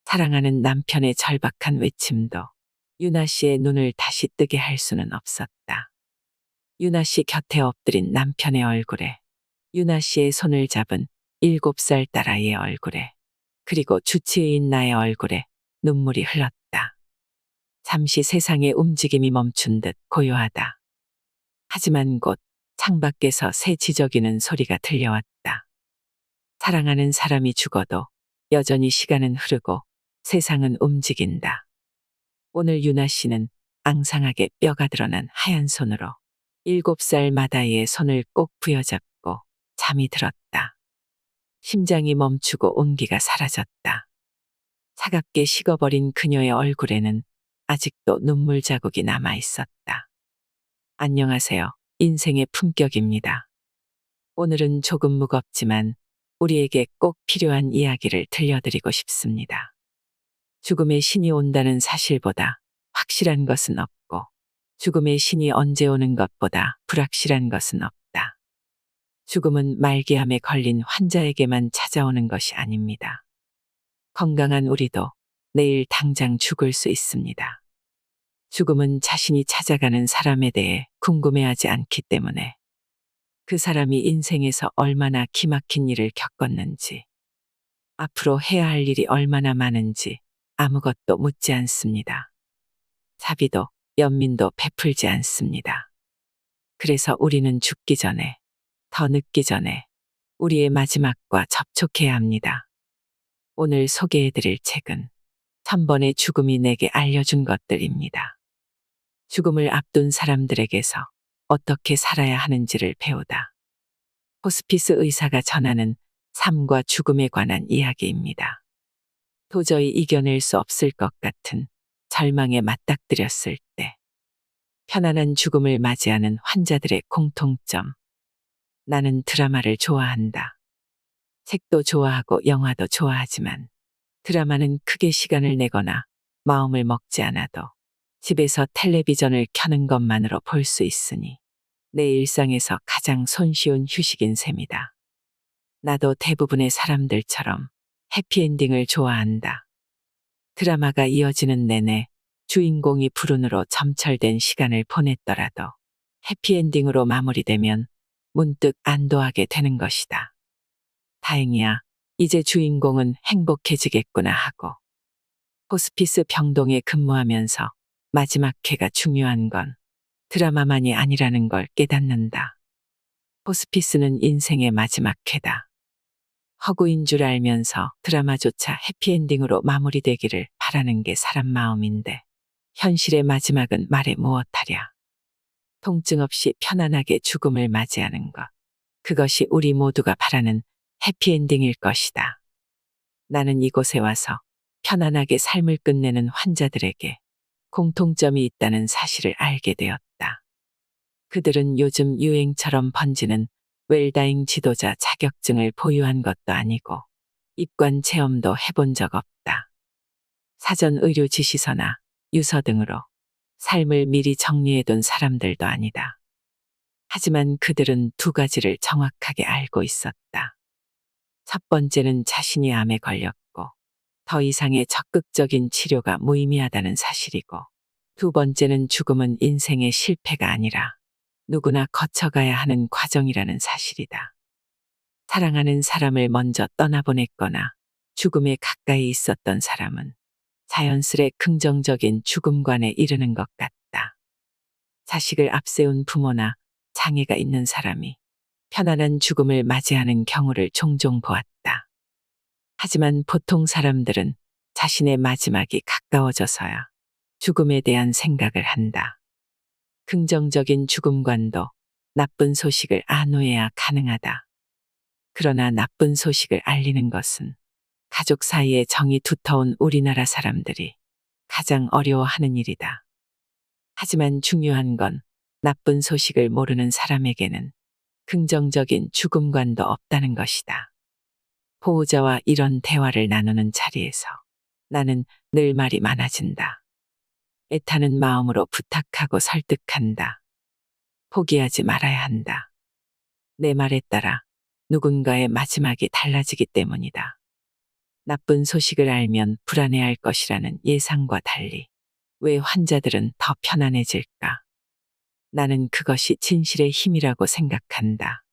사랑하는 남편의 절박한 외침도 유나 씨의 눈을 다시 뜨게 할 수는 없었다. 유나 씨 곁에 엎드린 남편의 얼굴에, 유나 씨의 손을 잡은 7살 딸아이의 얼굴에, 그리고 주치의인 나의 얼굴에 눈물이 흘렀다. 잠시 세상의 움직임이 멈춘 듯 고요하다. 하지만 곧 창밖에서 새 지저귀는 소리가 들려왔다. 사랑하는 사람이 죽어도 여전히 시간은 흐르고 세상은 움직인다. 오늘 유나 씨는 앙상하게 뼈가 드러난 하얀 손으로 7살 마다이의 손을 꼭 부여잡고 잠이 들었다. 심장이 멈추고 온기가 사라졌다. 차갑게 식어버린 그녀의 얼굴에는 아직도 눈물 자국이 남아 있었다. 안녕하세요. 인생의 품격입니다. 오늘은 조금 무겁지만 우리에게 꼭 필요한 이야기를 들려드리고 싶습니다. 죽음의 신이 온다는 사실보다 확실한 것은 없고 죽음의 신이 언제 오는 것보다 불확실한 것은 없다. 죽음은 말기암에 걸린 환자에게만 찾아오는 것이 아닙니다. 건강한 우리도 내일 당장 죽을 수 있습니다. 죽음은 자신이 찾아가는 사람에 대해 궁금해하지 않기 때문에 그 사람이 인생에서 얼마나 기막힌 일을 겪었는지, 앞으로 해야 할 일이 얼마나 많은지 아무것도 묻지 않습니다. 자비도 연민도 베풀지 않습니다. 그래서 우리는 죽기 전에, 더 늦기 전에 우리의 마지막과 접촉해야 합니다. 오늘 소개해드릴 책은 1000번의 죽음이 내게 알려준 것들입니다. 죽음을 앞둔 사람들에게서 어떻게 살아야 하는지를 배우다. 호스피스 의사가 전하는 삶과 죽음에 관한 이야기입니다. 도저히 이겨낼 수 없을 것 같은 절망에 맞닥뜨렸을 때 편안한 죽음을 맞이하는 환자들의 공통점. 나는 드라마를 좋아한다. 책도 좋아하고 영화도 좋아하지만 드라마는 크게 시간을 내거나 마음을 먹지 않아도 집에서 텔레비전을 켜는 것만으로 볼 수 있으니 내 일상에서 가장 손쉬운 휴식인 셈이다. 나도 대부분의 사람들처럼 해피엔딩을 좋아한다. 드라마가 이어지는 내내 주인공이 불운으로 점철된 시간을 보냈더라도 해피엔딩으로 마무리되면 문득 안도하게 되는 것이다. 다행이야, 이제 주인공은 행복해지겠구나 하고. 호스피스 병동에 근무하면서 마지막 회가 중요한 건 드라마만이 아니라는 걸 깨닫는다. 호스피스는 인생의 마지막 회다. 허구인 줄 알면서 드라마조차 해피엔딩으로 마무리되기를 바라는 게 사람 마음인데 현실의 마지막은 말해 무엇하랴. 통증 없이 편안하게 죽음을 맞이하는 것. 그것이 우리 모두가 바라는 해피엔딩일 것이다. 나는 이곳에 와서 편안하게 삶을 끝내는 환자들에게 공통점이 있다는 사실을 알게 되었다. 그들은 요즘 유행처럼 번지는 웰다잉 지도자 자격증을 보유한 것도 아니고 입관 체험도 해본 적 없다. 사전 의료 지시서나 유서 등으로 삶을 미리 정리해둔 사람들도 아니다. 하지만 그들은 두 가지를 정확하게 알고 있었다. 첫 번째는 자신이 암에 걸렸고 더 이상의 적극적인 치료가 무의미하다는 사실이고, 두 번째는 죽음은 인생의 실패가 아니라 누구나 거쳐가야 하는 과정이라는 사실이다. 사랑하는 사람을 먼저 떠나보냈거나 죽음에 가까이 있었던 사람은 자연스레 긍정적인 죽음관에 이르는 것 같다. 자식을 앞세운 부모나 장애가 있는 사람이 편안한 죽음을 맞이하는 경우를 종종 보았다. 하지만 보통 사람들은 자신의 마지막이 가까워져서야 죽음에 대한 생각을 한다. 긍정적인 죽음관도 나쁜 소식을 안후해야 가능하다. 그러나 나쁜 소식을 알리는 것은 가족 사이에 정이 두터운 우리나라 사람들이 가장 어려워하는 일이다. 하지만 중요한 건 나쁜 소식을 모르는 사람에게는 긍정적인 죽음관도 없다는 것이다. 보호자와 이런 대화를 나누는 자리에서 나는 늘 말이 많아진다. 애타는 마음으로 부탁하고 설득한다. 포기하지 말아야 한다. 내 말에 따라 누군가의 마지막이 달라지기 때문이다. 나쁜 소식을 알면 불안해할 것이라는 예상과 달리 왜 환자들은 더 편안해질까? 나는 그것이 진실의 힘이라고 생각한다.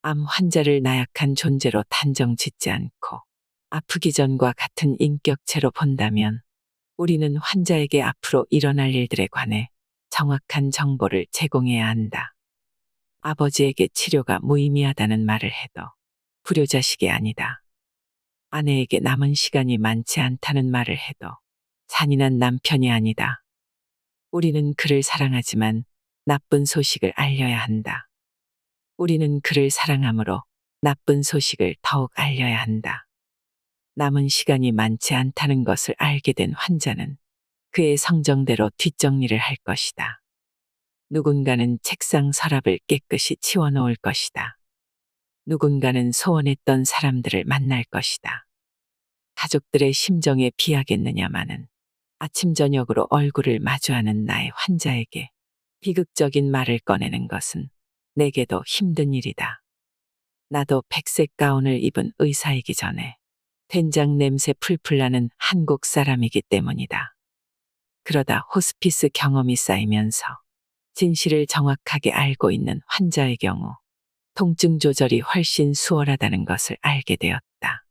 암 환자를 나약한 존재로 단정 짓지 않고 아프기 전과 같은 인격체로 본다면 우리는 환자에게 앞으로 일어날 일들에 관해 정확한 정보를 제공해야 한다. 아버지에게 치료가 무의미하다는 말을 해도 불효자식이 아니다. 아내에게 남은 시간이 많지 않다는 말을 해도 잔인한 남편이 아니다. 우리는 그를 사랑하지만 나쁜 소식을 알려야 한다. 우리는 그를 사랑하므로 나쁜 소식을 더욱 알려야 한다. 남은 시간이 많지 않다는 것을 알게 된 환자는 그의 성정대로 뒷정리를 할 것이다. 누군가는 책상 서랍을 깨끗이 치워놓을 것이다. 누군가는 소원했던 사람들을 만날 것이다. 가족들의 심정에 비하겠느냐마는 아침 저녁으로 얼굴을 마주하는 나의 환자에게 비극적인 말을 꺼내는 것은 내게도 힘든 일이다. 나도 백색 가운을 입은 의사이기 전에 된장 냄새 풀풀 나는 한국 사람이기 때문이다. 그러다 호스피스 경험이 쌓이면서 진실을 정확하게 알고 있는 환자의 경우 통증 조절이 훨씬 수월하다는 것을 알게 되었다.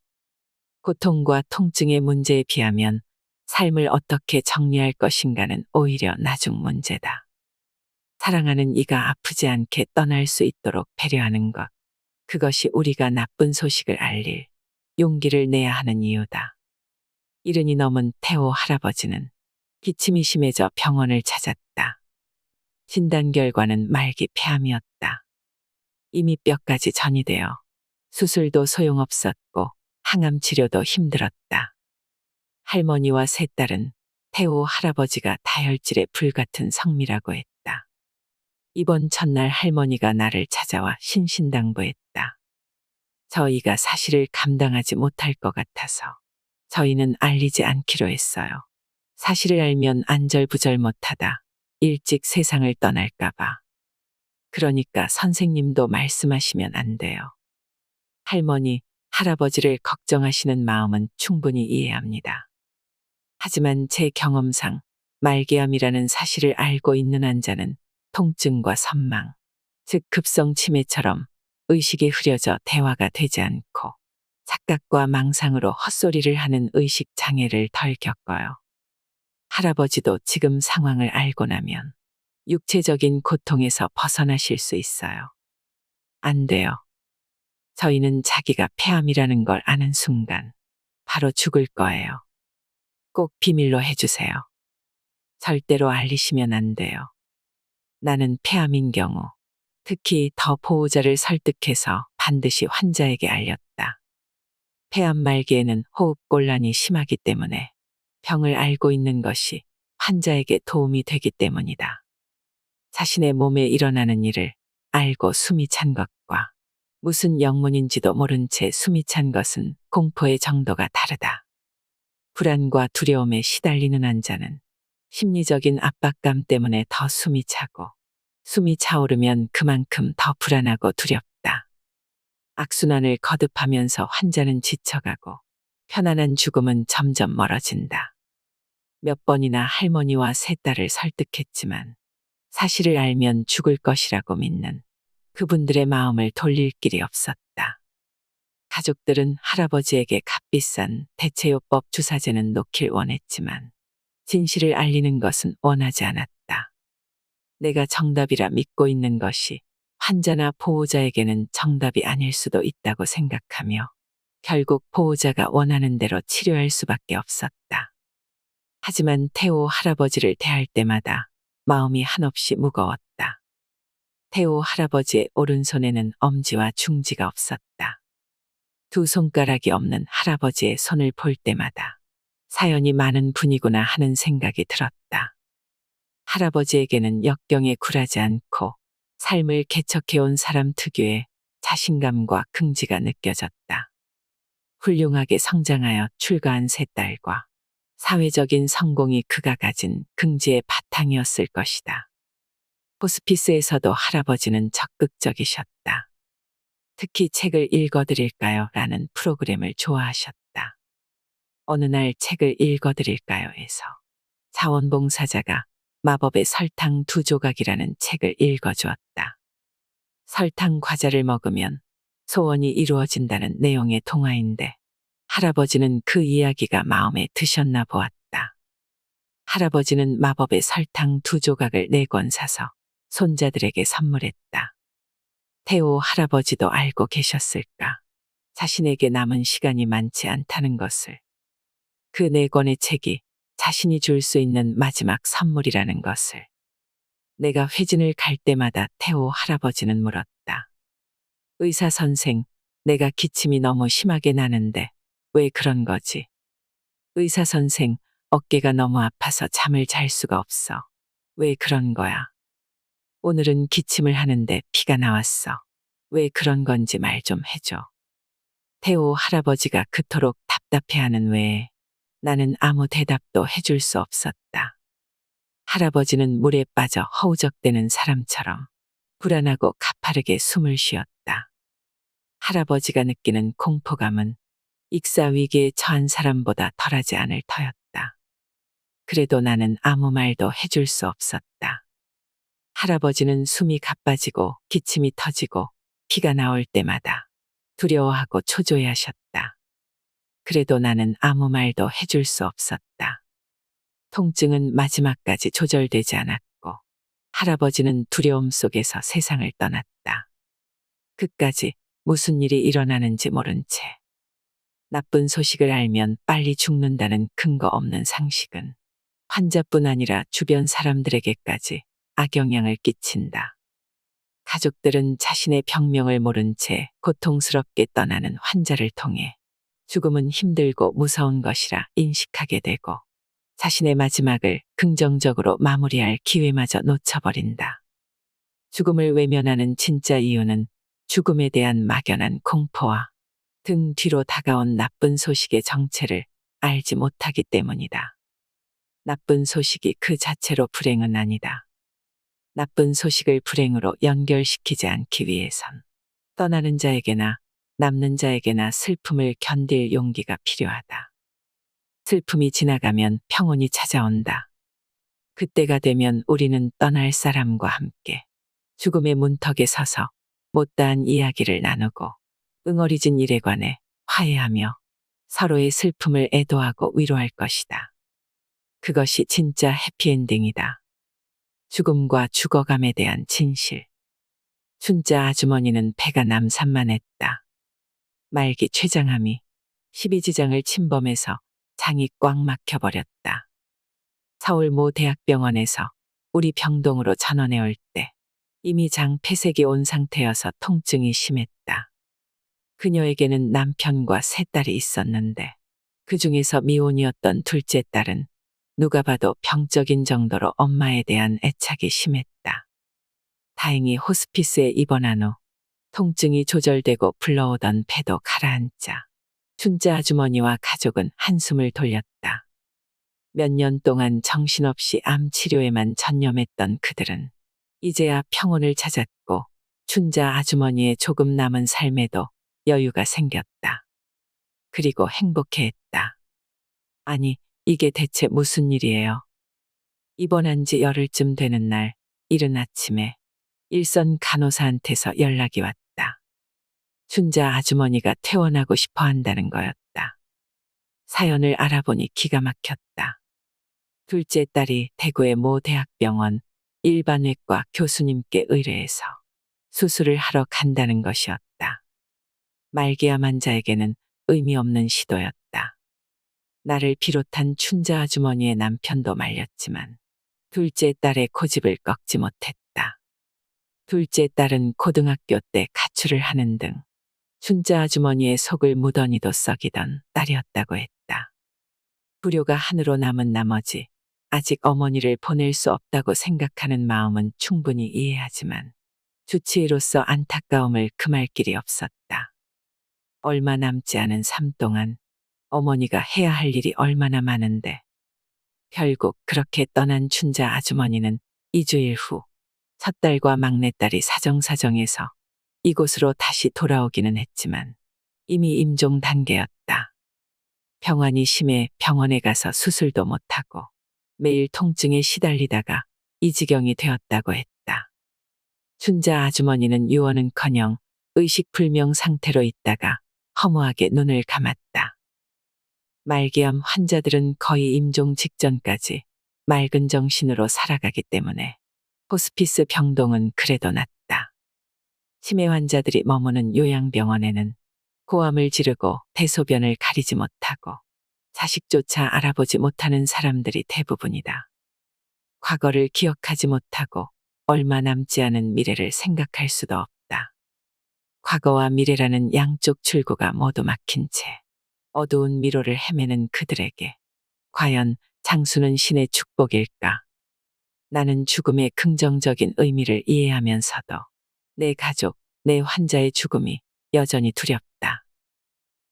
고통과 통증의 문제에 비하면 삶을 어떻게 정리할 것인가는 오히려 나중 문제다. 사랑하는 이가 아프지 않게 떠날 수 있도록 배려하는 것. 그것이 우리가 나쁜 소식을 알릴 용기를 내야 하는 이유다. 70이 넘은 태호 할아버지는 기침이 심해져 병원을 찾았다. 진단 결과는 말기 폐암이었다. 이미 뼈까지 전이 되어 수술도 소용없었고 항암 치료도 힘들었다. 할머니와 세 딸은 태호 할아버지가 다혈질의 불같은 성미라고 했다. 이번 첫날 할머니가 나를 찾아와 신신당부했다. 저희가 사실을 감당하지 못할 것 같아서 저희는 알리지 않기로 했어요. 사실을 알면 안절부절 못하다 일찍 세상을 떠날까봐. 그러니까 선생님도 말씀하시면 안 돼요. 할머니, 할아버지를 걱정하시는 마음은 충분히 이해합니다. 하지만 제 경험상 말기암이라는 사실을 알고 있는 환자는 통증과 선망, 즉 급성 치매처럼 의식이 흐려져 대화가 되지 않고 착각과 망상으로 헛소리를 하는 의식 장애를 덜 겪어요. 할아버지도 지금 상황을 알고 나면 육체적인 고통에서 벗어나실 수 있어요. 안 돼요. 저희는 자기가 폐암이라는 걸 아는 순간 바로 죽을 거예요. 꼭 비밀로 해주세요. 절대로 알리시면 안 돼요. 나는 폐암인 경우 특히 더 보호자를 설득해서 반드시 환자에게 알렸다. 폐암 말기에는 호흡곤란이 심하기 때문에 병을 알고 있는 것이 환자에게 도움이 되기 때문이다. 자신의 몸에 일어나는 일을 알고 숨이 찬 것과 무슨 영문인지도 모른 채 숨이 찬 것은 공포의 정도가 다르다. 불안과 두려움에 시달리는 환자는 심리적인 압박감 때문에 더 숨이 차고 숨이 차오르면 그만큼 더 불안하고 두렵다. 악순환을 거듭하면서 환자는 지쳐가고 편안한 죽음은 점점 멀어진다. 몇 번이나 할머니와 세 딸을 설득했지만 사실을 알면 죽을 것이라고 믿는 그분들의 마음을 돌릴 길이 없었다. 가족들은 할아버지에게 값비싼 대체요법 주사제는 놓길 원했지만 진실을 알리는 것은 원하지 않았다. 내가 정답이라 믿고 있는 것이 환자나 보호자에게는 정답이 아닐 수도 있다고 생각하며 결국 보호자가 원하는 대로 치료할 수밖에 없었다. 하지만 태호 할아버지를 대할 때마다 마음이 한없이 무거웠다. 태호 할아버지의 오른손에는 엄지와 중지가 없었다. 두 손가락이 없는 할아버지의 손을 볼 때마다 사연이 많은 분이구나 하는 생각이 들었다. 할아버지에게는 역경에 굴하지 않고 삶을 개척해온 사람 특유의 자신감과 긍지가 느껴졌다. 훌륭하게 성장하여 출가한 세 딸과 사회적인 성공이 그가 가진 긍지의 바탕이었을 것이다. 호스피스에서도 할아버지는 적극적이셨다. 특히 책을 읽어드릴까요? 라는 프로그램을 좋아하셨다. 어느 날 책을 읽어드릴까요 해서 자원봉사자가 마법의 설탕 2조각이라는 책을 읽어주었다. 설탕 과자를 먹으면 소원이 이루어진다는 내용의 동화인데 할아버지는 그 이야기가 마음에 드셨나 보았다. 할아버지는 마법의 설탕 2조각을 4권 사서 손자들에게 선물했다. 태호 할아버지도 알고 계셨을까? 자신에게 남은 시간이 많지 않다는 것을. 그 4권의 책이 자신이 줄 수 있는 마지막 선물이라는 것을. 내가 회진을 갈 때마다 태호 할아버지는 물었다. 의사 선생, 내가 기침이 너무 심하게 나는데 왜 그런 거지? 의사 선생, 어깨가 너무 아파서 잠을 잘 수가 없어. 왜 그런 거야? 오늘은 기침을 하는데 피가 나왔어. 왜 그런 건지 말 좀 해줘. 태호 할아버지가 그토록 답답해하는 외에 나는 아무 대답도 해줄 수 없었다. 할아버지는 물에 빠져 허우적대는 사람처럼 불안하고 가파르게 숨을 쉬었다. 할아버지가 느끼는 공포감은 익사 위기에 처한 사람보다 덜하지 않을 터였다. 그래도 나는 아무 말도 해줄 수 없었다. 할아버지는 숨이 가빠지고 기침이 터지고 피가 나올 때마다 두려워하고 초조해하셨다. 그래도 나는 아무 말도 해줄 수 없었다. 통증은 마지막까지 조절되지 않았고 할아버지는 두려움 속에서 세상을 떠났다. 그까지 무슨 일이 일어나는지 모른 채. 나쁜 소식을 알면 빨리 죽는다는 근거 없는 상식은 환자뿐 아니라 주변 사람들에게까지 악영향을 끼친다. 가족들은 자신의 병명을 모른 채 고통스럽게 떠나는 환자를 통해 죽음은 힘들고 무서운 것이라 인식하게 되고 자신의 마지막을 긍정적으로 마무리할 기회마저 놓쳐버린다. 죽음을 외면하는 진짜 이유는 죽음에 대한 막연한 공포와 등 뒤로 다가온 나쁜 소식의 정체를 알지 못하기 때문이다. 나쁜 소식이 그 자체로 불행은 아니다. 나쁜 소식을 불행으로 연결시키지 않기 위해선 떠나는 자에게나 남는 자에게나 슬픔을 견딜 용기가 필요하다. 슬픔이 지나가면 평온이 찾아온다. 그때가 되면 우리는 떠날 사람과 함께 죽음의 문턱에 서서 못다한 이야기를 나누고 응어리진 일에 관해 화해하며 서로의 슬픔을 애도하고 위로할 것이다. 그것이 진짜 해피엔딩이다. 죽음과 죽어감에 대한 진실. 춘자 아주머니는 배가 남산만했다. 말기 췌장암이 12지장을 침범해서 장이 꽉 막혀버렸다. 서울 모 대학병원에서 우리 병동으로 전원해 올 때 이미 장 폐색이 온 상태여서 통증이 심했다. 그녀에게는 남편과 3딸이 있었는데 그 중에서 미혼이었던 둘째 딸은 누가 봐도 병적인 정도로 엄마에 대한 애착이 심했다. 다행히 호스피스에 입원한 후 통증이 조절되고 불러오던 배도 가라앉자 춘자 아주머니와 가족은 한숨을 돌렸다. 몇 년 동안 정신없이 암 치료에만 전념했던 그들은 이제야 평온을 찾았고 춘자 아주머니의 조금 남은 삶에도 여유가 생겼다. 그리고 행복해했다. 아니, 이게 대체 무슨 일이에요? 입원한 지 열흘쯤 되는 날, 이른 아침에 일선 간호사한테서 연락이 왔다. 춘자 아주머니가 퇴원하고 싶어 한다는 거였다. 사연을 알아보니 기가 막혔다. 둘째 딸이 대구의 모 대학병원 일반외과 교수님께 의뢰해서 수술을 하러 간다는 것이었다. 말기암 환자에게는 의미 없는 시도였다. 나를 비롯한 춘자 아주머니의 남편도 말렸지만 둘째 딸의 고집을 꺾지 못했다. 둘째 딸은 고등학교 때 가출을 하는 등 춘자 아주머니의 속을 무더니도 썩이던 딸이었다고 했다. 불효가 한으로 남은 나머지 아직 어머니를 보낼 수 없다고 생각하는 마음은 충분히 이해하지만 주치의로서 안타까움을 금할 길이 없었다. 얼마 남지 않은 삶 동안 어머니가 해야 할 일이 얼마나 많은데 결국 그렇게 떠난 춘자 아주머니는 2주일 후 첫딸과 막내딸이 사정사정해서 이곳으로 다시 돌아오기는 했지만 이미 임종 단계였다. 병환이 심해 병원에 가서 수술도 못하고 매일 통증에 시달리다가 이 지경이 되었다고 했다. 춘자 아주머니는 유언은커녕 의식불명 상태로 있다가 허무하게 눈을 감았다. 말기암 환자들은 거의 임종 직전까지 맑은 정신으로 살아가기 때문에 호스피스 병동은 그래도 낫다. 치매 환자들이 머무는 요양병원에는 고함을 지르고 대소변을 가리지 못하고 자식조차 알아보지 못하는 사람들이 대부분이다. 과거를 기억하지 못하고 얼마 남지 않은 미래를 생각할 수도 없다. 과거와 미래라는 양쪽 출구가 모두 막힌 채 어두운 미로를 헤매는 그들에게 과연 장수는 신의 축복일까? 나는 죽음의 긍정적인 의미를 이해하면서도 내 가족, 내 환자의 죽음이 여전히 두렵다.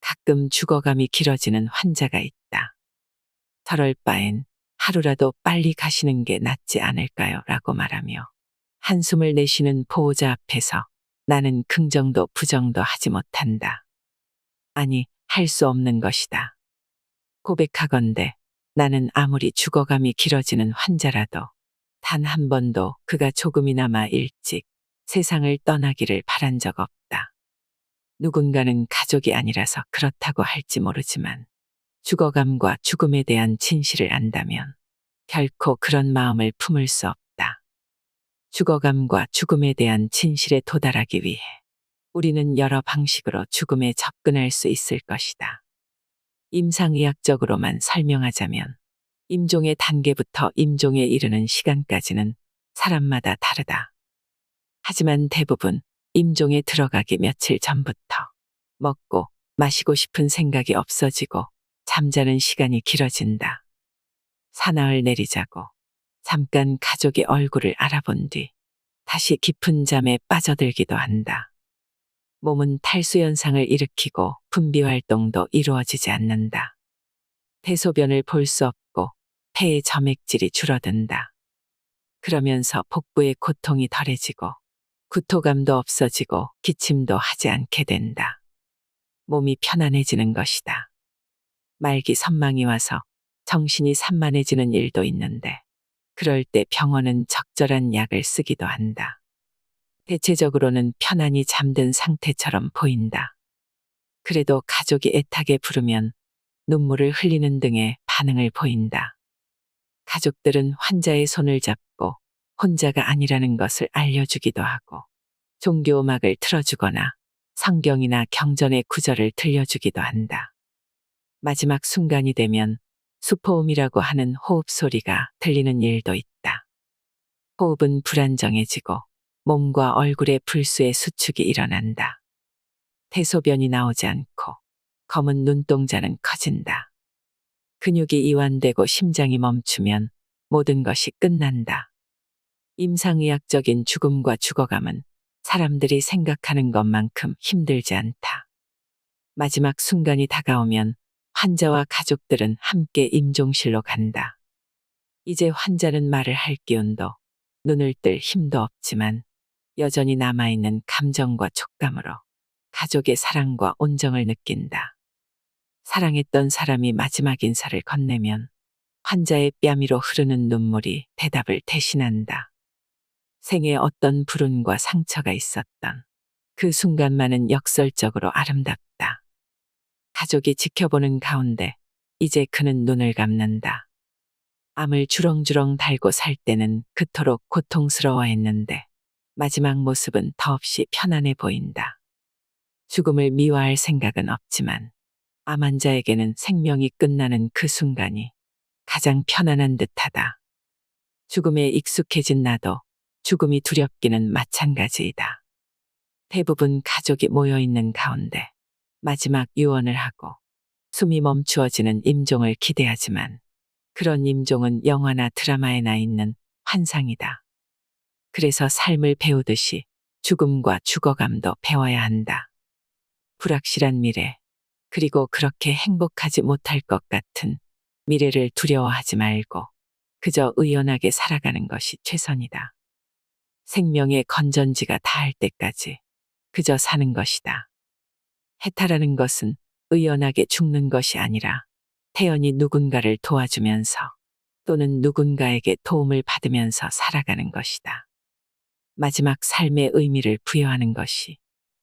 가끔 죽어감이 길어지는 환자가 있다. 저럴 바엔 하루라도 빨리 가시는 게 낫지 않을까요? 라고 말하며 한숨을 내쉬는 보호자 앞에서 나는 긍정도 부정도 하지 못한다. 아니, 할 수 없는 것이다. 고백하건대 나는 아무리 죽어감이 길어지는 환자라도 단 한 번도 그가 조금이나마 일찍 세상을 떠나기를 바란 적 없다. 누군가는 가족이 아니라서 그렇다고 할지 모르지만 죽어감과 죽음에 대한 진실을 안다면 결코 그런 마음을 품을 수 없다. 죽어감과 죽음에 대한 진실에 도달하기 위해 우리는 여러 방식으로 죽음에 접근할 수 있을 것이다. 임상의학적으로만 설명하자면 임종의 단계부터 임종에 이르는 시간까지는 사람마다 다르다. 하지만 대부분 임종에 들어가기 며칠 전부터 먹고 마시고 싶은 생각이 없어지고 잠자는 시간이 길어진다. 사나흘 내리자고 잠깐 가족의 얼굴을 알아본 뒤 다시 깊은 잠에 빠져들기도 한다. 몸은 탈수 현상을 일으키고 분비 활동도 이루어지지 않는다. 대소변을 볼 수 없고 폐의 점액질이 줄어든다. 그러면서 복부의 고통이 덜해지고 구토감도 없어지고 기침도 하지 않게 된다. 몸이 편안해지는 것이다. 말기 선망이 와서 정신이 산만해지는 일도 있는데 그럴 때 병원은 적절한 약을 쓰기도 한다. 대체적으로는 편안히 잠든 상태처럼 보인다. 그래도 가족이 애타게 부르면 눈물을 흘리는 등의 반응을 보인다. 가족들은 환자의 손을 잡고 혼자가 아니라는 것을 알려주기도 하고 종교 음악을 틀어주거나 성경이나 경전의 구절을 들려주기도 한다. 마지막 순간이 되면 수포음이라고 하는 호흡 소리가 들리는 일도 있다. 호흡은 불안정해지고 몸과 얼굴의 불수의 수축이 일어난다. 대소변이 나오지 않고 검은 눈동자는 커진다. 근육이 이완되고 심장이 멈추면 모든 것이 끝난다. 임상의학적인 죽음과 죽어감은 사람들이 생각하는 것만큼 힘들지 않다. 마지막 순간이 다가오면 환자와 가족들은 함께 임종실로 간다. 이제 환자는 말을 할 기운도 눈을 뜰 힘도 없지만 여전히 남아있는 감정과 촉감으로 가족의 사랑과 온정을 느낀다. 사랑했던 사람이 마지막 인사를 건네면 환자의 뺨위로 흐르는 눈물이 대답을 대신한다. 생에 어떤 불운과 상처가 있었던 그 순간만은 역설적으로 아름답다. 가족이 지켜보는 가운데 이제 그는 눈을 감는다. 암을 주렁주렁 달고 살 때는 그토록 고통스러워했는데 마지막 모습은 더없이 편안해 보인다. 죽음을 미워할 생각은 없지만 암 환자에게는 생명이 끝나는 그 순간이 가장 편안한 듯하다. 죽음에 익숙해진 나도 죽음이 두렵기는 마찬가지이다. 대부분 가족이 모여있는 가운데 마지막 유언을 하고 숨이 멈추어지는 임종을 기대하지만 그런 임종은 영화나 드라마에나 있는 환상이다. 그래서 삶을 배우듯이 죽음과 죽어감도 배워야 한다. 불확실한 미래, 그리고 그렇게 행복하지 못할 것 같은 미래를 두려워하지 말고 그저 의연하게 살아가는 것이 최선이다. 생명의 건전지가 닿을 때까지 그저 사는 것이다. 해탈하는 것은 의연하게 죽는 것이 아니라 태연히 누군가를 도와주면서 또는 누군가에게 도움을 받으면서 살아가는 것이다. 마지막 삶의 의미를 부여하는 것이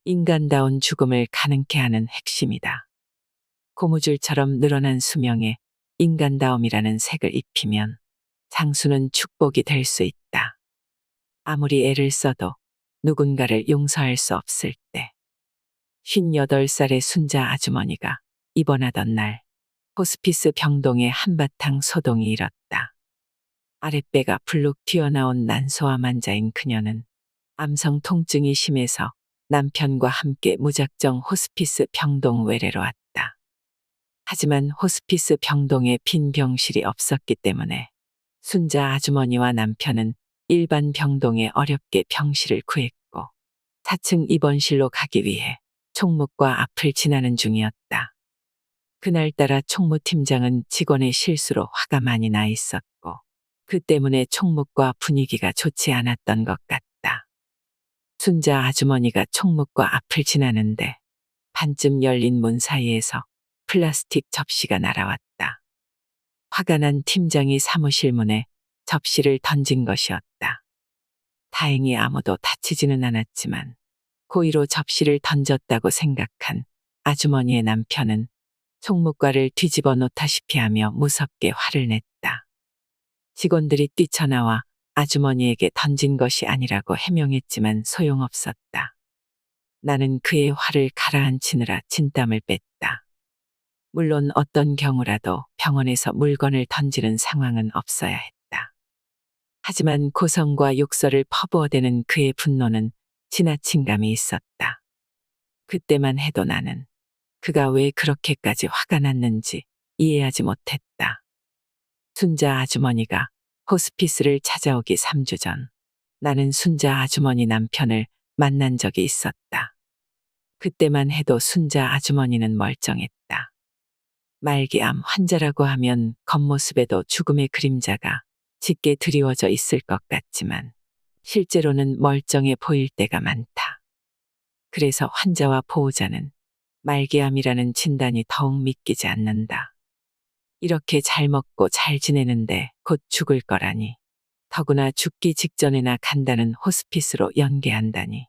인간다운 죽음을 가능케 하는 핵심이다. 고무줄처럼 늘어난 수명에 인간다움이라는 색을 입히면 장수는 축복이 될 수 있다. 아무리 애를 써도 누군가를 용서할 수 없을 때 58살의 순자 아주머니가 입원하던 날 호스피스 병동에 한바탕 소동이 일었다. 아랫배가 불룩 튀어나온 난소암 환자인 그녀는 암성 통증이 심해서 남편과 함께 무작정 호스피스 병동 외래로 왔다. 하지만 호스피스 병동에 빈 병실이 없었기 때문에 순자 아주머니와 남편은 일반 병동에 어렵게 병실을 구했고 4층 입원실로 가기 위해 총무과 앞을 지나는 중이었다. 그날따라 총무팀장은 직원의 실수로 화가 많이 나 있었고 그 때문에 총무과 분위기가 좋지 않았던 것 같다. 순자 아주머니가 총무과 앞을 지나는데 반쯤 열린 문 사이에서 플라스틱 접시가 날아왔다. 화가 난 팀장이 사무실 문에 접시를 던진 것이었다. 다행히 아무도 다치지는 않았지만 고의로 접시를 던졌다고 생각한 아주머니의 남편은 총무과를 뒤집어 놓다시피 하며 무섭게 화를 냈다. 직원들이 뛰쳐나와 아주머니에게 던진 것이 아니라고 해명했지만 소용없었다. 나는 그의 화를 가라앉히느라 진땀을 뺐다. 물론 어떤 경우라도 병원에서 물건을 던지는 상황은 없어야 했다. 하지만 고성과 욕설을 퍼부어대는 그의 분노는 지나친 감이 있었다. 그때만 해도 나는 그가 왜 그렇게까지 화가 났는지 이해하지 못했다. 순자 아주머니가 호스피스를 찾아오기 3주 전 나는 순자 아주머니 남편을 만난 적이 있었다. 그때만 해도 순자 아주머니는 멀쩡했다. 말기암 환자라고 하면 겉모습에도 죽음의 그림자가 짙게 드리워져 있을 것 같지만 실제로는 멀쩡해 보일 때가 많다. 그래서 환자와 보호자는 말기암이라는 진단이 더욱 믿기지 않는다. 이렇게 잘 먹고 잘 지내는데 곧 죽을 거라니. 더구나 죽기 직전에나 간다는 호스피스로 연계한다니.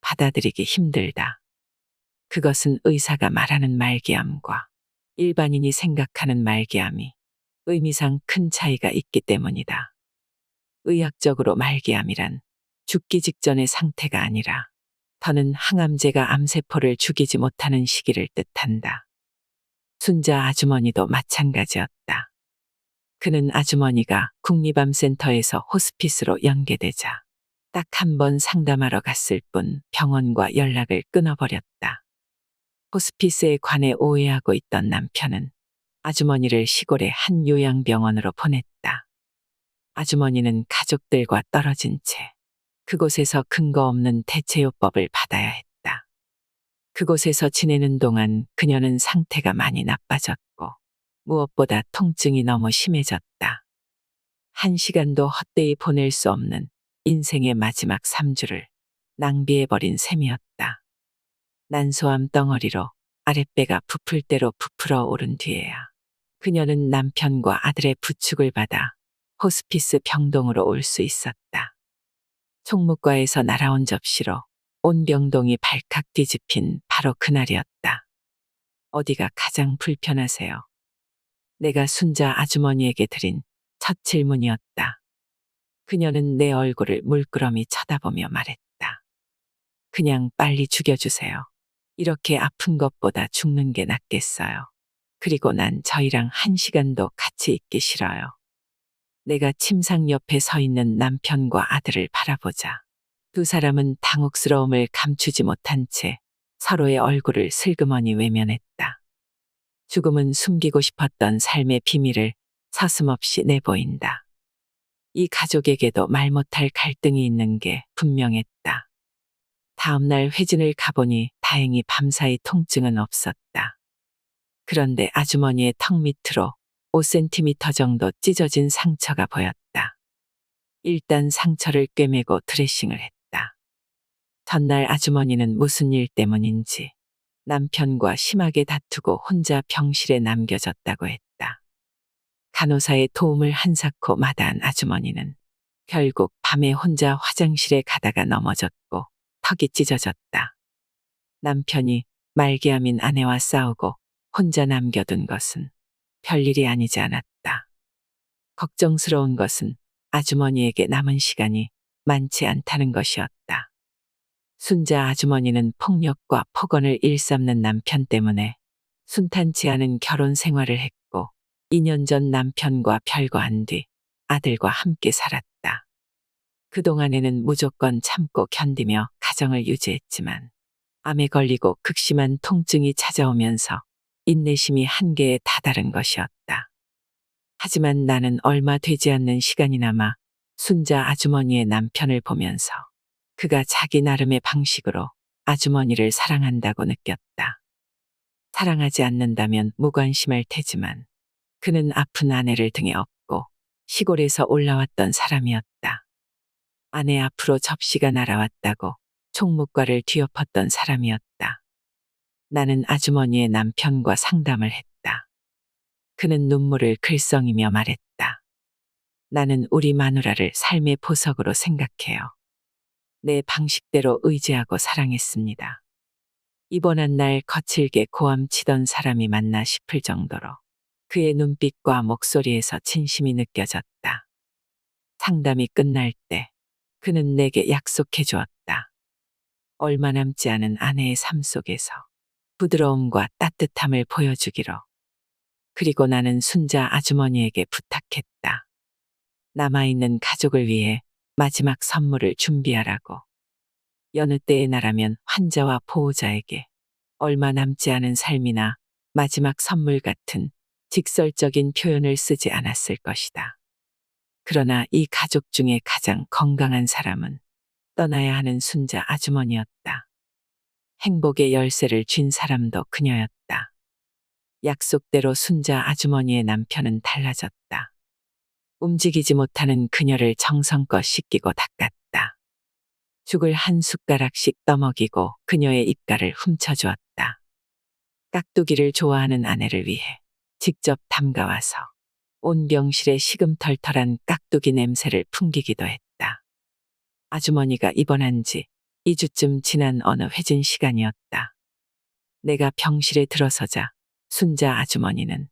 받아들이기 힘들다. 그것은 의사가 말하는 말기암과 일반인이 생각하는 말기암이 의미상 큰 차이가 있기 때문이다. 의학적으로 말기암이란 죽기 직전의 상태가 아니라 더는 항암제가 암세포를 죽이지 못하는 시기를 뜻한다. 순자 아주머니도 마찬가지였다. 그는 아주머니가 국립암센터에서 호스피스로 연계되자 딱 한 번 상담하러 갔을 뿐 병원과 연락을 끊어버렸다. 호스피스에 관해 오해하고 있던 남편은 아주머니를 시골의 한 요양병원으로 보냈다. 아주머니는 가족들과 떨어진 채 그곳에서 근거 없는 대체요법을 받아야 했다. 그곳에서 지내는 동안 그녀는 상태가 많이 나빠졌고 무엇보다 통증이 너무 심해졌다. 1시간도 헛되이 보낼 수 없는 인생의 마지막 3주를 낭비해버린 셈이었다. 난소암 덩어리로 아랫배가 부풀 대로 부풀어 오른 뒤에야 그녀는 남편과 아들의 부축을 받아 호스피스 병동으로 올 수 있었다. 총무과에서 날아온 접시로 온 병동이 발칵 뒤집힌 바로 그날이었다. 어디가 가장 불편하세요? 내가 순자 아주머니에게 드린 첫 질문이었다. 그녀는 내 얼굴을 물끄러미 쳐다보며 말했다. 그냥 빨리 죽여주세요. 이렇게 아픈 것보다 죽는 게 낫겠어요. 그리고 난 저희랑 1시간도 같이 있기 싫어요. 내가 침상 옆에 서 있는 남편과 아들을 바라보자. 두 사람은 당혹스러움을 감추지 못한 채 서로의 얼굴을 슬그머니 외면했다. 죽음은 숨기고 싶었던 삶의 비밀을 서슴없이 내보인다. 이 가족에게도 말 못할 갈등이 있는 게 분명했다. 다음날 회진을 가보니 다행히 밤사이 통증은 없었다. 그런데 아주머니의 턱 밑으로 5cm 정도 찢어진 상처가 보였다. 일단 상처를 꿰매고 드레싱을 했다. 전날 아주머니는 무슨 일 때문인지 남편과 심하게 다투고 혼자 병실에 남겨졌다고 했다. 간호사의 도움을 한사코 마다한 아주머니는 결국 밤에 혼자 화장실에 가다가 넘어졌고 턱이 찢어졌다. 남편이 말기암인 아내와 싸우고 혼자 남겨둔 것은 별일이 아니지 않았다. 걱정스러운 것은 아주머니에게 남은 시간이 많지 않다는 것이었다. 순자 아주머니는 폭력과 폭언을 일삼는 남편 때문에 순탄치 않은 결혼 생활을 했고 2년 전 남편과 별거한 뒤 아들과 함께 살았다. 그동안에는 무조건 참고 견디며 가정을 유지했지만 암에 걸리고 극심한 통증이 찾아오면서 인내심이 한계에 다다른 것이었다. 하지만 나는 얼마 되지 않는 시간이나마 순자 아주머니의 남편을 보면서 그가 자기 나름의 방식으로 아주머니를 사랑한다고 느꼈다. 사랑하지 않는다면 무관심할 테지만 그는 아픈 아내를 등에 업고 시골에서 올라왔던 사람이었다. 아내 앞으로 접시가 날아왔다고 총무과를 뒤엎었던 사람이었다. 나는 아주머니의 남편과 상담을 했다. 그는 눈물을 글썽이며 말했다. 나는 우리 마누라를 삶의 보석으로 생각해요. 내 방식대로 의지하고 사랑했습니다. 입원한 날 거칠게 고함치던 사람이 맞나 싶을 정도로 그의 눈빛과 목소리에서 진심이 느껴졌다. 상담이 끝날 때 그는 내게 약속해 주었다. 얼마 남지 않은 아내의 삶 속에서 부드러움과 따뜻함을 보여주기로. 그리고 나는 순자 아주머니에게 부탁했다. 남아있는 가족을 위해 마지막 선물을 준비하라고. 여느 때의 나라면 환자와 보호자에게 얼마 남지 않은 삶이나 마지막 선물 같은 직설적인 표현을 쓰지 않았을 것이다. 그러나 이 가족 중에 가장 건강한 사람은 떠나야 하는 순자 아주머니였다. 행복의 열쇠를 쥔 사람도 그녀였다. 약속대로 순자 아주머니의 남편은 달라졌다. 움직이지 못하는 그녀를 정성껏 씻기고 닦았다. 죽을 한 숟가락씩 떠먹이고 그녀의 입가를 훔쳐주었다. 깍두기를 좋아하는 아내를 위해 직접 담가와서 온 병실에 시금털털한 깍두기 냄새를 풍기기도 했다. 아주머니가 입원한 지 2주쯤 지난 어느 회진 시간이었다. 내가 병실에 들어서자 순자 아주머니는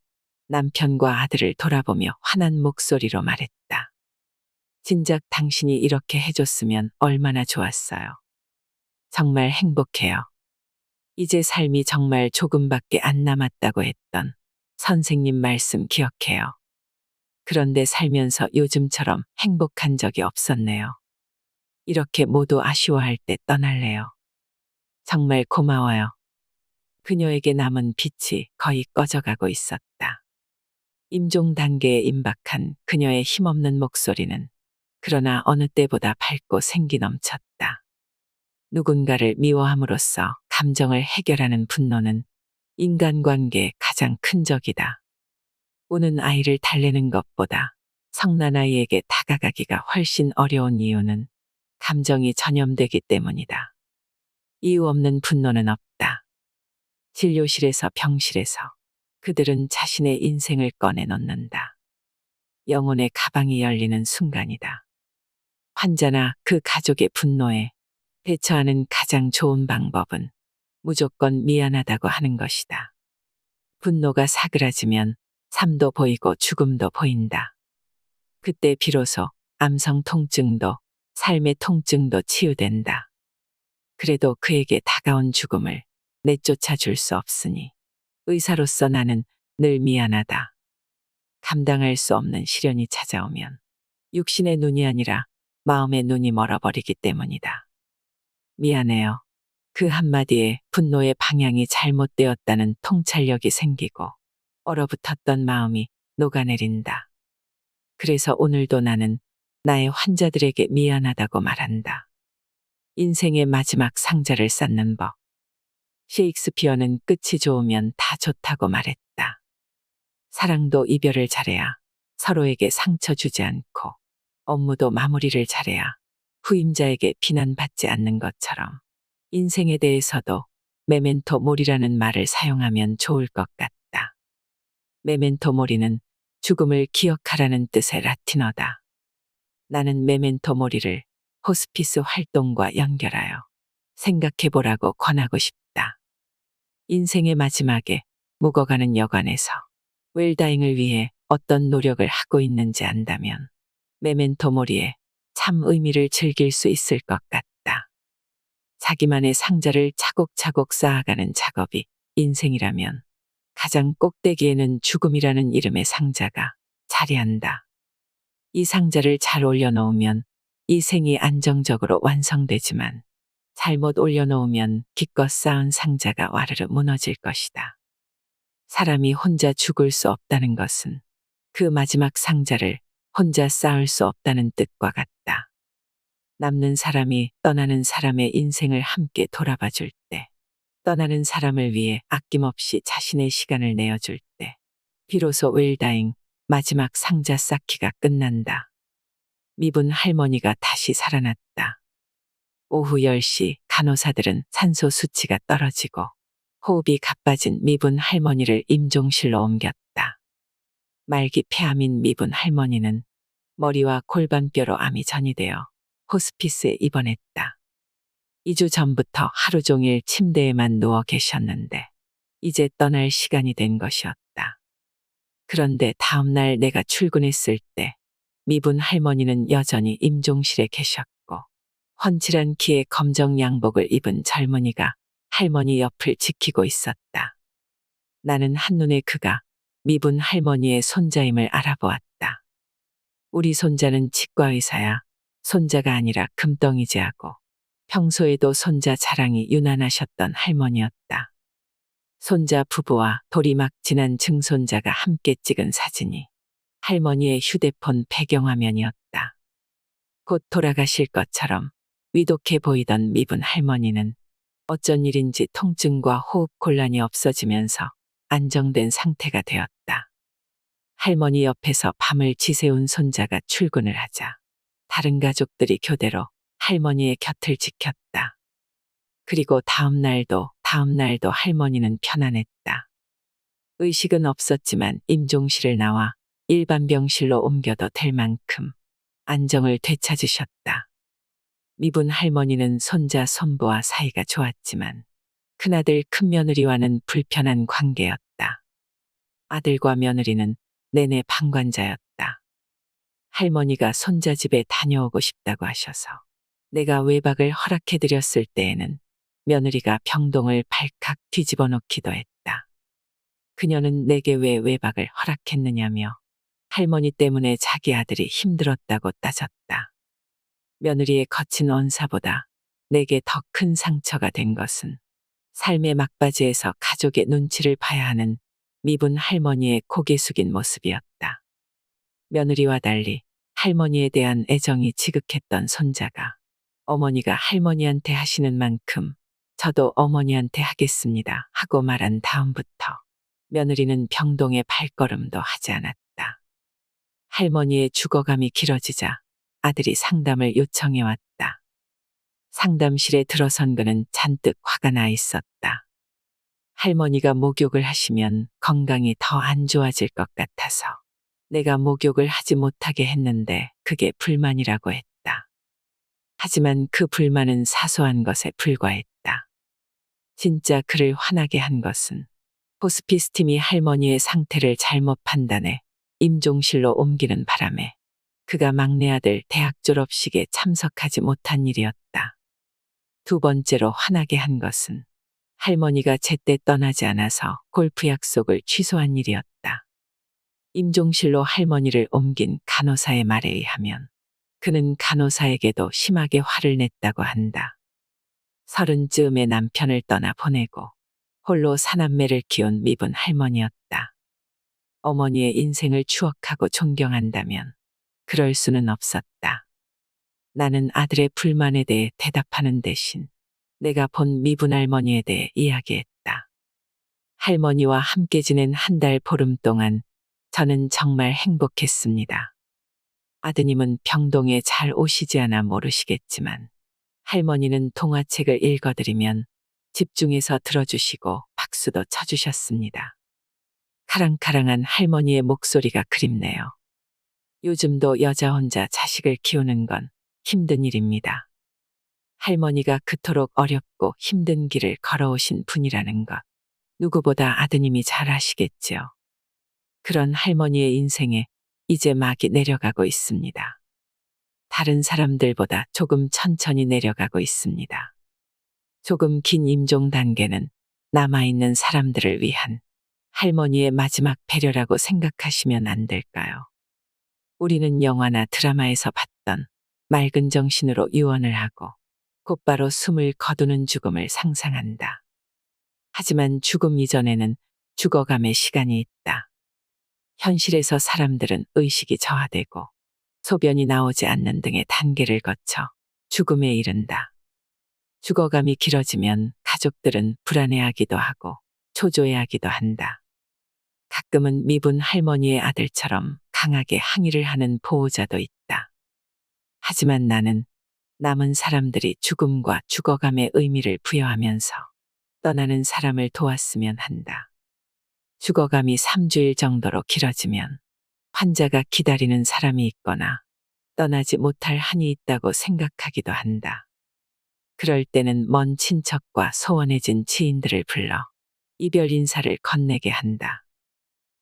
남편과 아들을 돌아보며 환한 목소리로 말했다. 진작 당신이 이렇게 해줬으면 얼마나 좋았어요. 정말 행복해요. 이제 삶이 정말 조금밖에 안 남았다고 했던 선생님 말씀 기억해요. 그런데 살면서 요즘처럼 행복한 적이 없었네요. 이렇게 모두 아쉬워할 때 떠날래요. 정말 고마워요. 그녀에게 남은 빛이 거의 꺼져가고 있었다. 임종 단계에 임박한 그녀의 힘없는 목소리는 그러나 어느 때보다 밝고 생기 넘쳤다. 누군가를 미워함으로써 감정을 해결하는 분노는 인간관계의 가장 큰 적이다. 우는 아이를 달래는 것보다 성난아이에게 다가가기가 훨씬 어려운 이유는 감정이 전염되기 때문이다. 이유 없는 분노는 없다. 진료실에서 병실에서 그들은 자신의 인생을 꺼내놓는다. 영혼의 가방이 열리는 순간이다. 환자나 그 가족의 분노에 대처하는 가장 좋은 방법은 무조건 미안하다고 하는 것이다. 분노가 사그라지면 삶도 보이고 죽음도 보인다. 그때 비로소 암성 통증도 삶의 통증도 치유된다. 그래도 그에게 다가온 죽음을 내쫓아 줄 수 없으니 의사로서 나는 늘 미안하다. 감당할 수 없는 시련이 찾아오면 육신의 눈이 아니라 마음의 눈이 멀어버리기 때문이다. 미안해요. 그 한마디에 분노의 방향이 잘못되었다는 통찰력이 생기고 얼어붙었던 마음이 녹아내린다. 그래서 오늘도 나는 나의 환자들에게 미안하다고 말한다. 인생의 마지막 상자를 쌓는 법. 셰익스피어는 끝이 좋으면 다 좋다고 말했다. 사랑도 이별을 잘해야 서로에게 상처 주지 않고 업무도 마무리를 잘해야 후임자에게 비난받지 않는 것처럼 인생에 대해서도 메멘토 모리라는 말을 사용하면 좋을 것 같다. 메멘토 모리는 죽음을 기억하라는 뜻의 라틴어다. 나는 메멘토 모리를 호스피스 활동과 연결하여 생각해보라고 권하고 싶다. 인생의 마지막에 묵어가는 여관에서 웰다잉을 위해 어떤 노력을 하고 있는지 안다면 메멘토 모리에 참 의미를 즐길 수 있을 것 같다. 자기만의 상자를 차곡차곡 쌓아가는 작업이 인생이라면 가장 꼭대기에는 죽음이라는 이름의 상자가 자리한다. 이 상자를 잘 올려놓으면 이 생이 안정적으로 완성되지만 잘못 올려놓으면 기껏 쌓은 상자가 와르르 무너질 것이다. 사람이 혼자 죽을 수 없다는 것은 그 마지막 상자를 혼자 쌓을 수 없다는 뜻과 같다. 남는 사람이 떠나는 사람의 인생을 함께 돌아봐 줄 때, 떠나는 사람을 위해 아낌없이 자신의 시간을 내어줄 때, 비로소 웰다잉 마지막 상자 쌓기가 끝난다. 미분 할머니가 다시 살아났다. 오후 10시 간호사들은 산소 수치가 떨어지고 호흡이 가빠진 미분 할머니를 임종실로 옮겼다. 말기 폐암인 미분 할머니는 머리와 골반뼈로 암이 전이되어 호스피스에 입원했다. 2주 전부터 하루 종일 침대에만 누워 계셨는데 이제 떠날 시간이 된 것이었다. 그런데 다음날 내가 출근했을 때 미분 할머니는 여전히 임종실에 계셨고 훤칠한 키에 검정 양복을 입은 젊은이가 할머니 옆을 지키고 있었다. 나는 한눈에 그가 미분 할머니의 손자임을 알아보았다. 우리 손자는 치과의사야. 손자가 아니라 금덩이지하고 평소에도 손자 자랑이 유난하셨던 할머니였다. 손자 부부와 돌이 막 지난 증손자가 함께 찍은 사진이 할머니의 휴대폰 배경화면이었다. 곧 돌아가실 것처럼 위독해 보이던 미분 할머니는 어쩐 일인지 통증과 호흡 곤란이 없어지면서 안정된 상태가 되었다. 할머니 옆에서 밤을 지새운 손자가 출근을 하자 다른 가족들이 교대로 할머니의 곁을 지켰다. 그리고 다음 날도 할머니는 편안했다. 의식은 없었지만 임종실을 나와 일반 병실로 옮겨도 될 만큼 안정을 되찾으셨다. 미분 할머니는 손자 손부와 사이가 좋았지만 큰아들 큰며느리와는 불편한 관계였다. 아들과 며느리는 내내 방관자였다. 할머니가 손자 집에 다녀오고 싶다고 하셔서 내가 외박을 허락해드렸을 때에는 며느리가 병동을 발칵 뒤집어 놓기도 했다. 그녀는 내게 왜 외박을 허락했느냐며 할머니 때문에 자기 아들이 힘들었다고 따졌다. 며느리의 거친 언사보다 내게 더 큰 상처가 된 것은 삶의 막바지에서 가족의 눈치를 봐야 하는 미분 할머니의 고개 숙인 모습이었다. 며느리와 달리 할머니에 대한 애정이 지극했던 손자가 어머니가 할머니한테 하시는 만큼 저도 어머니한테 하겠습니다 하고 말한 다음부터 며느리는 병동에 발걸음도 하지 않았다. 할머니의 죽어감이 길어지자 아들이 상담을 요청해 왔다. 상담실에 들어선 그는 잔뜩 화가 나 있었다. 할머니가 목욕을 하시면 건강이 더 안 좋아질 것 같아서 내가 목욕을 하지 못하게 했는데 그게 불만이라고 했다. 하지만 그 불만은 사소한 것에 불과했다. 진짜 그를 화나게 한 것은 호스피스 팀이 할머니의 상태를 잘못 판단해 임종실로 옮기는 바람에 그가 막내 아들 대학 졸업식에 참석하지 못한 일이었다. 두 번째로 화나게 한 것은 할머니가 제때 떠나지 않아서 골프 약속을 취소한 일이었다. 임종실로 할머니를 옮긴 간호사의 말에 의하면 그는 간호사에게도 심하게 화를 냈다고 한다. 30쯤에 남편을 떠나 보내고 홀로 사남매를 키운 미분 할머니였다. 어머니의 인생을 추억하고 존경한다면 그럴 수는 없었다. 나는 아들의 불만에 대해 대답하는 대신 내가 본 미분 할머니에 대해 이야기했다. 할머니와 함께 지낸 한 달 보름 동안 저는 정말 행복했습니다. 아드님은 병동에 잘 오시지 않아 모르시겠지만 할머니는 동화책을 읽어드리면 집중해서 들어주시고 박수도 쳐주셨습니다. 카랑카랑한 할머니의 목소리가 그립네요. 요즘도 여자 혼자 자식을 키우는 건 힘든 일입니다. 할머니가 그토록 어렵고 힘든 길을 걸어오신 분이라는 것, 누구보다 아드님이 잘 아시겠지요. 그런 할머니의 인생에 이제 막이 내려가고 있습니다. 다른 사람들보다 조금 천천히 내려가고 있습니다. 조금 긴 임종 단계는 남아있는 사람들을 위한 할머니의 마지막 배려라고 생각하시면 안 될까요? 우리는 영화나 드라마에서 봤던 맑은 정신으로 유언을 하고 곧바로 숨을 거두는 죽음을 상상한다. 하지만 죽음 이전에는 죽어감의 시간이 있다. 현실에서 사람들은 의식이 저하되고 소변이 나오지 않는 등의 단계를 거쳐 죽음에 이른다. 죽어감이 길어지면 가족들은 불안해하기도 하고 초조해하기도 한다. 가끔은 미분 할머니의 아들처럼 강하게 항의를 하는 보호자도 있다. 하지만 나는 남은 사람들이 죽음과 죽어감의 의미를 부여하면서 떠나는 사람을 도왔으면 한다. 죽어감이 3주일 정도로 길어지면 환자가 기다리는 사람이 있거나 떠나지 못할 한이 있다고 생각하기도 한다. 그럴 때는 먼 친척과 소원해진 지인들을 불러 이별 인사를 건네게 한다.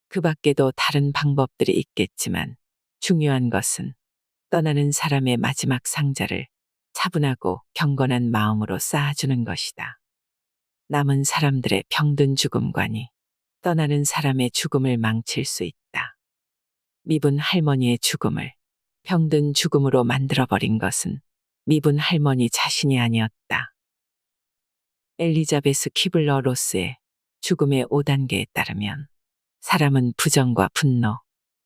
그 밖에도 다른 방법들이 있겠지만 중요한 것은 떠나는 사람의 마지막 상자를 차분하고 경건한 마음으로 쌓아주는 것이다. 남은 사람들의 병든 죽음관이 떠나는 사람의 죽음을 망칠 수 있다. 미분 할머니의 죽음을 병든 죽음으로 만들어버린 것은 미분 할머니 자신이 아니었다. 엘리자베스 키블러 로스의 죽음의 5단계에 따르면 사람은 부정과 분노,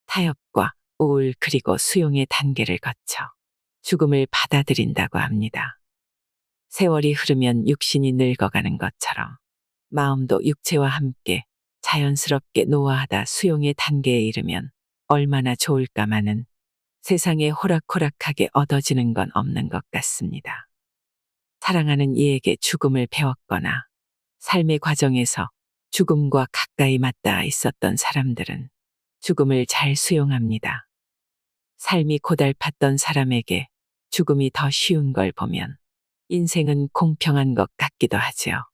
타협과 우울 그리고 수용의 단계를 거쳐 죽음을 받아들인다고 합니다. 세월이 흐르면 육신이 늙어가는 것처럼 마음도 육체와 함께 자연스럽게 노화하다 수용의 단계에 이르면 얼마나 좋을까마는 세상에 호락호락하게 얻어지는 건 없는 것 같습니다. 사랑하는 이에게 죽음을 배웠거나 삶의 과정에서 죽음과 가까이 맞닿아 있었던 사람들은 죽음을 잘 수용합니다. 삶이 고달팠던 사람에게 죽음이 더 쉬운 걸 보면 인생은 공평한 것 같기도 하지요.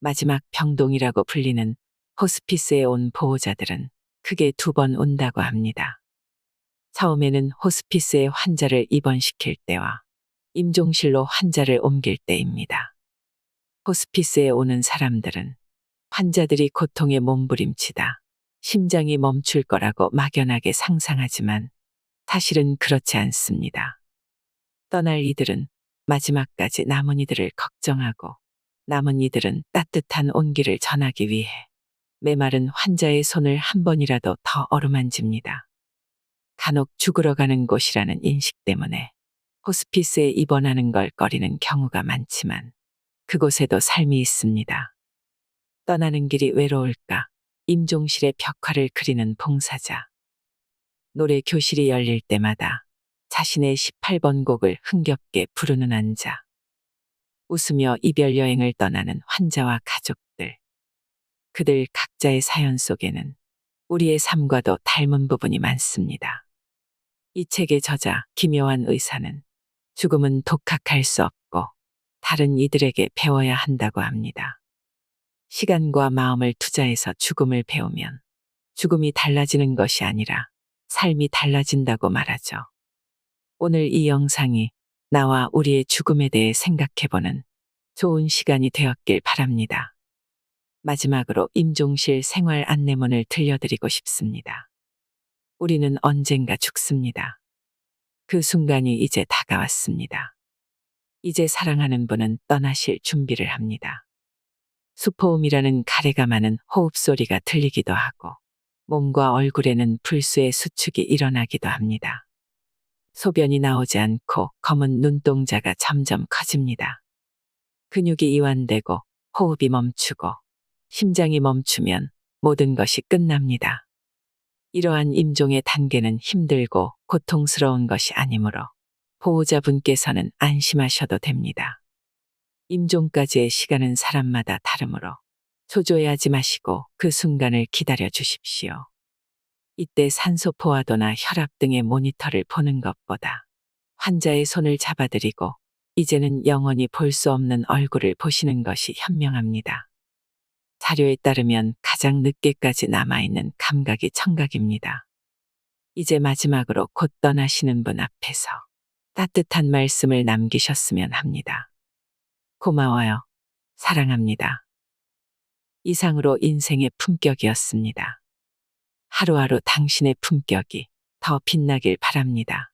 마지막 병동이라고 불리는 호스피스에 온 보호자들은 크게 2번 온다고 합니다. 처음에는 호스피스에 환자를 입원시킬 때와 임종실로 환자를 옮길 때입니다. 호스피스에 오는 사람들은 환자들이 고통에 몸부림치다 심장이 멈출 거라고 막연하게 상상하지만 사실은 그렇지 않습니다. 떠날 이들은 마지막까지 남은 이들을 걱정하고 남은 이들은 따뜻한 온기를 전하기 위해 메마른 환자의 손을 한 번이라도 더 어루만집니다. 간혹 죽으러 가는 곳이라는 인식 때문에 호스피스에 입원하는 걸 꺼리는 경우가 많지만 그곳에도 삶이 있습니다. 떠나는 길이 외로울까 임종실의 벽화를 그리는 봉사자. 노래 교실이 열릴 때마다 자신의 18번 곡을 흥겹게 부르는 환자. 웃으며 이별 여행을 떠나는 환자와 가족들. 그들 각자의 사연 속에는 우리의 삶과도 닮은 부분이 많습니다. 이 책의 저자 김여환 의사는 죽음은 독학할 수 없고 다른 이들에게 배워야 한다고 합니다. 시간과 마음을 투자해서 죽음을 배우면 죽음이 달라지는 것이 아니라 삶이 달라진다고 말하죠. 오늘 이 영상이 나와 우리의 죽음에 대해 생각해보는 좋은 시간이 되었길 바랍니다. 마지막으로 임종실 생활 안내문을 들려드리고 싶습니다. 우리는 언젠가 죽습니다. 그 순간이 이제 다가왔습니다. 이제 사랑하는 분은 떠나실 준비를 합니다. 수포음이라는 가래가 많은 호흡소리가 들리기도 하고 몸과 얼굴에는 불수의 수축이 일어나기도 합니다. 소변이 나오지 않고 검은 눈동자가 점점 커집니다. 근육이 이완되고 호흡이 멈추고 심장이 멈추면 모든 것이 끝납니다. 이러한 임종의 단계는 힘들고 고통스러운 것이 아니므로 보호자분께서는 안심하셔도 됩니다. 임종까지의 시간은 사람마다 다르므로 초조해하지 마시고 그 순간을 기다려 주십시오. 이때 산소 포화도나 혈압 등의 모니터를 보는 것보다 환자의 손을 잡아드리고 이제는 영원히 볼 수 없는 얼굴을 보시는 것이 현명합니다. 자료에 따르면 가장 늦게까지 남아있는 감각이 청각입니다. 이제 마지막으로 곧 떠나시는 분 앞에서 따뜻한 말씀을 남기셨으면 합니다. 고마워요. 사랑합니다. 이상으로 인생의 품격이었습니다. 하루하루 당신의 품격이 더 빛나길 바랍니다.